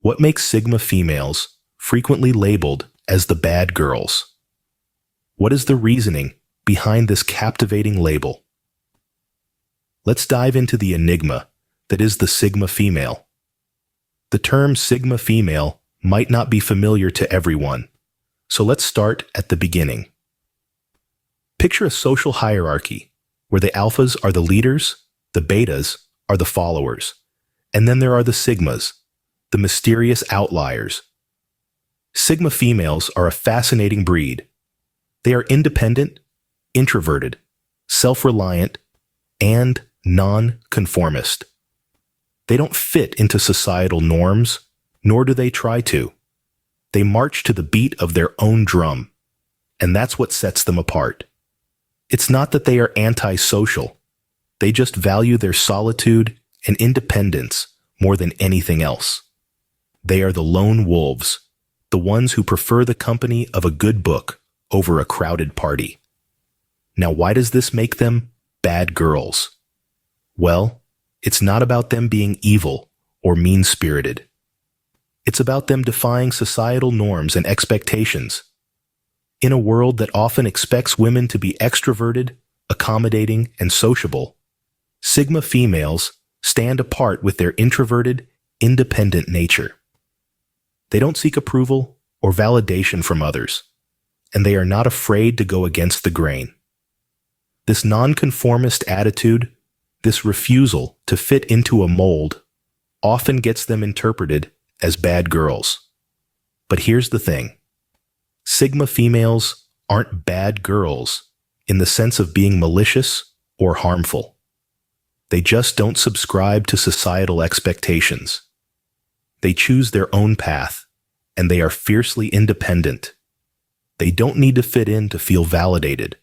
What makes Sigma females frequently labeled as the bad girls? What is the reasoning behind this captivating label? Let's dive into the enigma that is the Sigma female. The term Sigma female might not be familiar to everyone, so let's start at the beginning. Picture a social hierarchy where the alphas are the leaders, the betas are the followers, and then there are the sigmas, the mysterious outliers. Sigma females are a fascinating breed. They are independent, introverted, self-reliant, and non-conformist. They don't fit into societal norms, nor do they try to. They march to the beat of their own drum, and that's what sets them apart. It's not that they are antisocial. They just value their solitude and independence more than anything else. They are the lone wolves, the ones who prefer the company of a good book over a crowded party. Now, why does this make them bad girls? Well, it's not about them being evil or mean-spirited. It's about them defying societal norms and expectations. In a world that often expects women to be extroverted, accommodating, and sociable, Sigma females stand apart with their introverted, independent nature. They don't seek approval or validation from others, and they are not afraid to go against the grain. This nonconformist attitude, this refusal to fit into a mold, often gets them interpreted as bad girls. But here's the thing. Sigma females aren't bad girls in the sense of being malicious or harmful. They just don't subscribe to societal expectations. They choose their own path, and they are fiercely independent. They don't need to fit in to feel validated.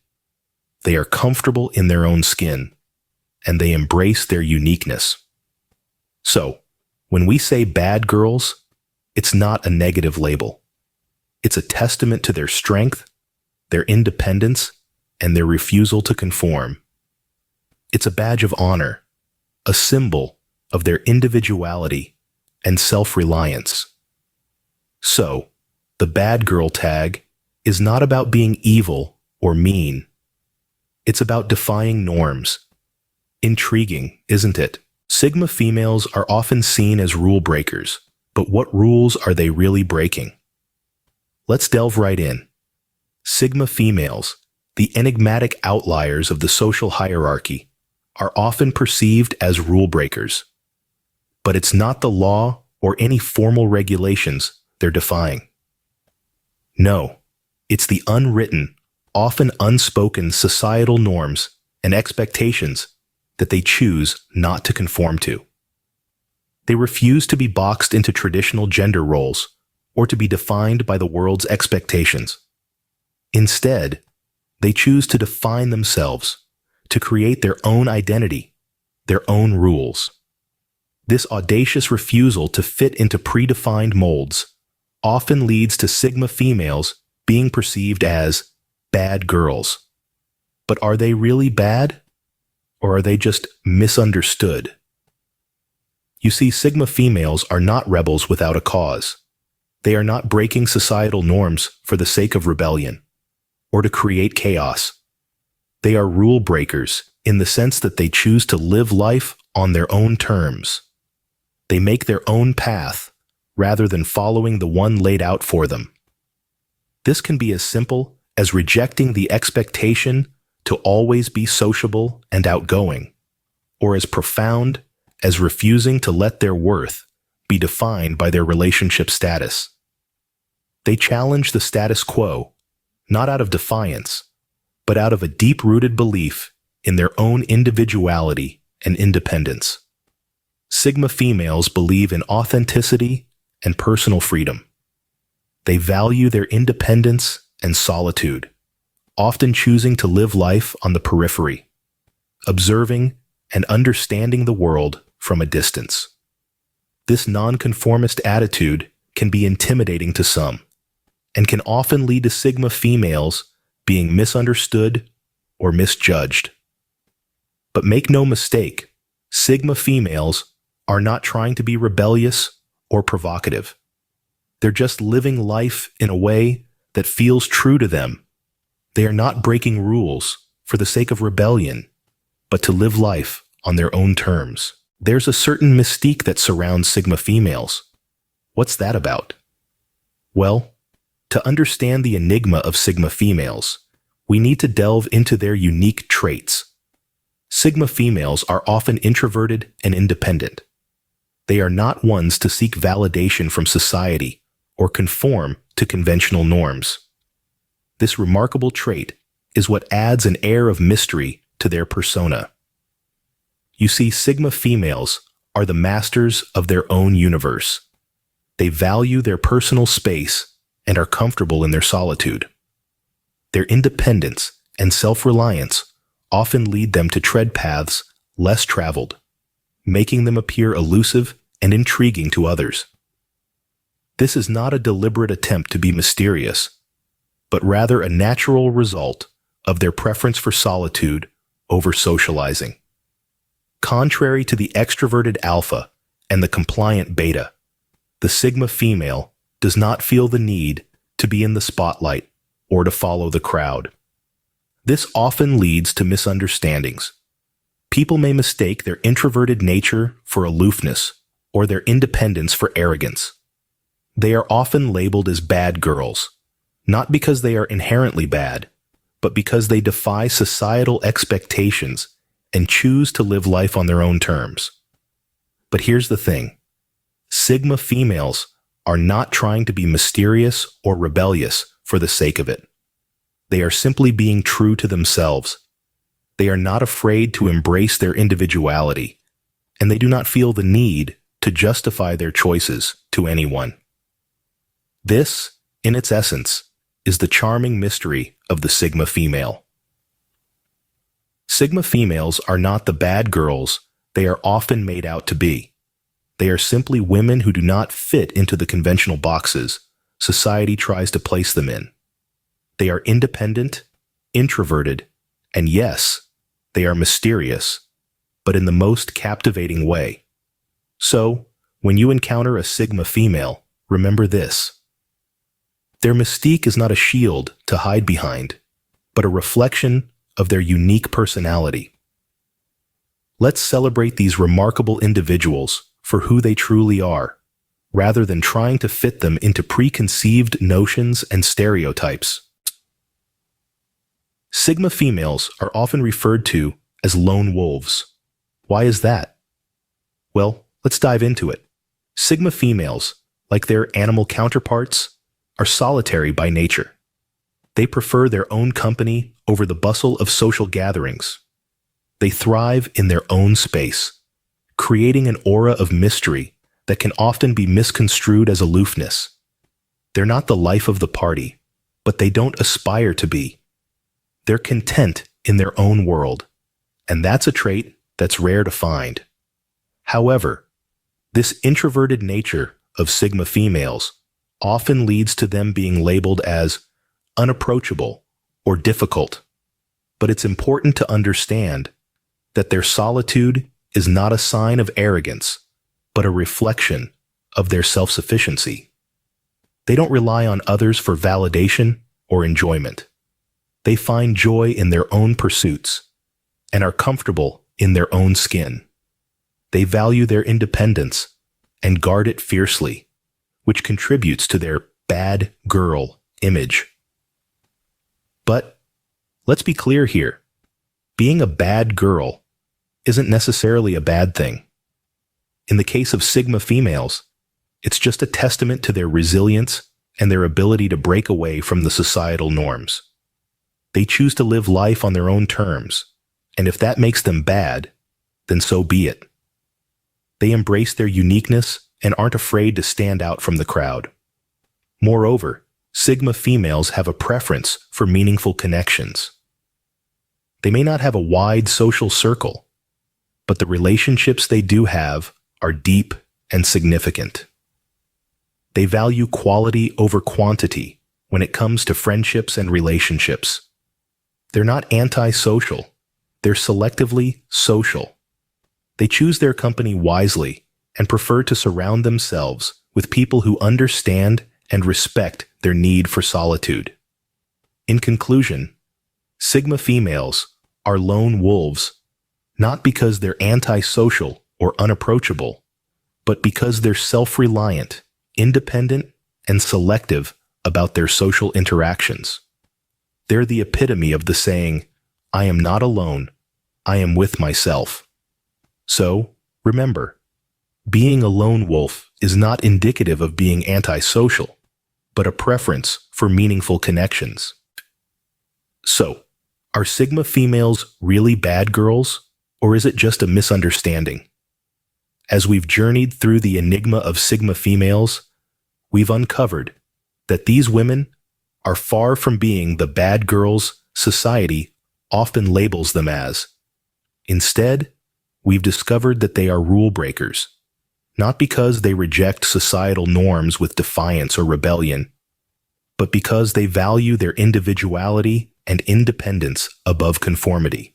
They are comfortable in their own skin, and they embrace their uniqueness. So, when we say bad girls, it's not a negative label. It's a testament to their strength, their independence, and their refusal to conform. It's a badge of honor, a symbol of their individuality and self-reliance. So, the bad girl tag is not about being evil or mean. It's about defying norms. Intriguing, isn't it? Sigma females are often seen as rule breakers, but what rules are they really breaking? Let's delve right in. Sigma females, the enigmatic outliers of the social hierarchy, are often perceived as rule breakers. But it's not the law or any formal regulations they're defying. No, it's the unwritten, often unspoken societal norms and expectations that they choose not to conform to. They refuse to be boxed into traditional gender roles or to be defined by the world's expectations. Instead, they choose to define themselves, to create their own identity, their own rules. This audacious refusal to fit into predefined molds often leads to Sigma females being perceived as bad girls. But are they really bad? Or are they just misunderstood? You see, Sigma females are not rebels without a cause. They are not breaking societal norms for the sake of rebellion, or to create chaos. They are rule breakers in the sense that they choose to live life on their own terms. They make their own path rather than following the one laid out for them. This can be as simple as rejecting the expectation to always be sociable and outgoing, or as profound as refusing to let their worth be defined by their relationship status. They challenge the status quo, not out of defiance, but out of a deep-rooted belief in their own individuality and independence. Sigma females believe in authenticity and personal freedom. They value their independence and solitude, often choosing to live life on the periphery, observing and understanding the world from a distance. This nonconformist attitude can be intimidating to some, and can often lead to Sigma females being misunderstood or misjudged. But make no mistake, Sigma females are not trying to be rebellious or provocative. They're just living life in a way that feels true to them. They are not breaking rules for the sake of rebellion, but to live life on their own terms. There's a certain mystique that surrounds Sigma females. What's that about? Well, to understand the enigma of Sigma females, we need to delve into their unique traits. Sigma females are often introverted and independent. They are not ones to seek validation from society or conform to conventional norms. This remarkable trait is what adds an air of mystery to their persona. You see, Sigma females are the masters of their own universe. They value their personal space and are comfortable in their solitude. Their independence and self-reliance often lead them to tread paths less traveled, making them appear elusive and intriguing to others. This is not a deliberate attempt to be mysterious, but rather a natural result of their preference for solitude over socializing. Contrary to the extroverted alpha and the compliant beta, the Sigma female does not feel the need to be in the spotlight or to follow the crowd. This often leads to misunderstandings. People may mistake their introverted nature for aloofness or their independence for arrogance. They are often labeled as bad girls, not because they are inherently bad, but because they defy societal expectations and choose to live life on their own terms. But here's the thing. Sigma females are not trying to be mysterious or rebellious for the sake of it. They are simply being true to themselves. They are not afraid to embrace their individuality, and they do not feel the need to justify their choices to anyone. This, in its essence, is the charming mystery of the Sigma female. Sigma females are not the bad girls they are often made out to be. They are simply women who do not fit into the conventional boxes society tries to place them in. They are independent, introverted, and yes, they are mysterious, but in the most captivating way. So, when you encounter a Sigma female, remember this. Their mystique is not a shield to hide behind, but a reflection of their unique personality. Let's celebrate these remarkable individuals for who they truly are, rather than trying to fit them into preconceived notions and stereotypes. Sigma females are often referred to as lone wolves. Why is that? Well, let's dive into it. Sigma females, like their animal counterparts, are solitary by nature. They prefer their own company over the bustle of social gatherings. They thrive in their own space, creating an aura of mystery that can often be misconstrued as aloofness. They're not the life of the party, but they don't aspire to be. They're content in their own world, and that's a trait that's rare to find. However, this introverted nature of Sigma females often leads to them being labeled as unapproachable or difficult. But it's important to understand that their solitude is not a sign of arrogance, but a reflection of their self-sufficiency. They don't rely on others for validation or enjoyment. They find joy in their own pursuits and are comfortable in their own skin. They value their independence and guard it fiercely, which contributes to their bad girl image. But let's be clear here. Being a bad girl isn't necessarily a bad thing. In the case of Sigma females, it's just a testament to their resilience and their ability to break away from the societal norms. They choose to live life on their own terms, and if that makes them bad, then so be it. They embrace their uniqueness and aren't afraid to stand out from the crowd. Moreover, Sigma females have a preference for meaningful connections. They may not have a wide social circle, but the relationships they do have are deep and significant. They value quality over quantity when it comes to friendships and relationships. They're not antisocial, they're selectively social. They choose their company wisely and prefer to surround themselves with people who understand and respect their need for solitude. In conclusion, Sigma females are lone wolves, not because they're antisocial or unapproachable, but because they're self-reliant, independent, and selective about their social interactions. They're the epitome of the saying, "I am not alone, I am with myself." So, remember, being a lone wolf is not indicative of being antisocial, but a preference for meaningful connections. So, are Sigma females really bad girls, or is it just a misunderstanding? As we've journeyed through the enigma of Sigma females, we've uncovered that these women are far from being the bad girls society often labels them as. Instead, we've discovered that they are rule breakers, not because they reject societal norms with defiance or rebellion, but because they value their individuality and independence above conformity.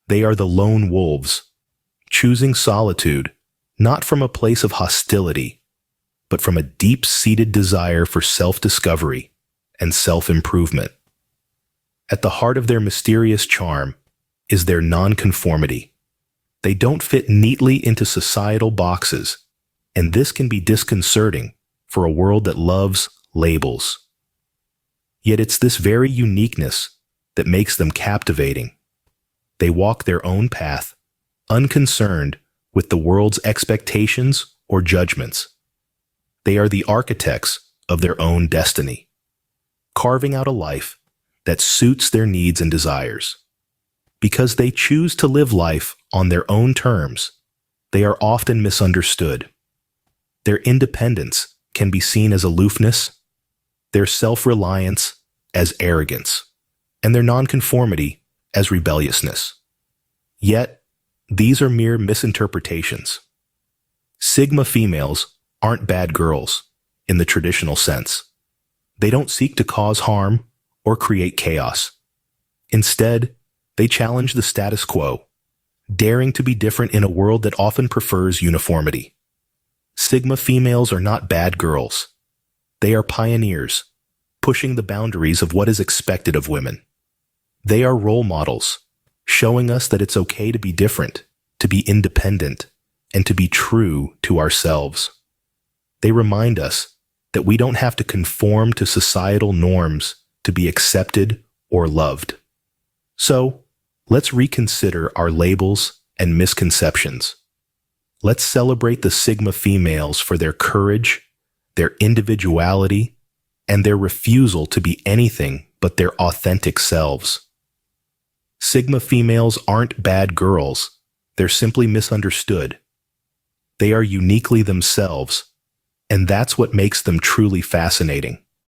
They are the lone wolves, choosing solitude not from a place of hostility, but from a deep-seated desire for self-discovery and self-improvement. At the heart of their mysterious charm is their nonconformity. They don't fit neatly into societal boxes, and this can be disconcerting for a world that loves labels. Yet it's this very uniqueness that makes them captivating. They walk their own path, unconcerned with the world's expectations or judgments. They are the architects of their own destiny, carving out a life that suits their needs and desires. Because they choose to live life on their own terms, they are often misunderstood. Their independence can be seen as aloofness, their self-reliance as arrogance, and their nonconformity as rebelliousness. Yet, these are mere misinterpretations. Sigma females aren't bad girls in the traditional sense. They don't seek to cause harm or create chaos. Instead, they challenge the status quo, daring to be different in a world that often prefers uniformity. Sigma females are not bad girls. They are pioneers, pushing the boundaries of what is expected of women. They are role models, showing us that it's okay to be different, to be independent, and to be true to ourselves. They remind us that we don't have to conform to societal norms to be accepted or loved. So, let's reconsider our labels and misconceptions. Let's celebrate the Sigma females for their courage, their individuality, and their refusal to be anything but their authentic selves. Sigma females aren't bad girls, they're simply misunderstood. They are uniquely themselves, and that's what makes them truly fascinating.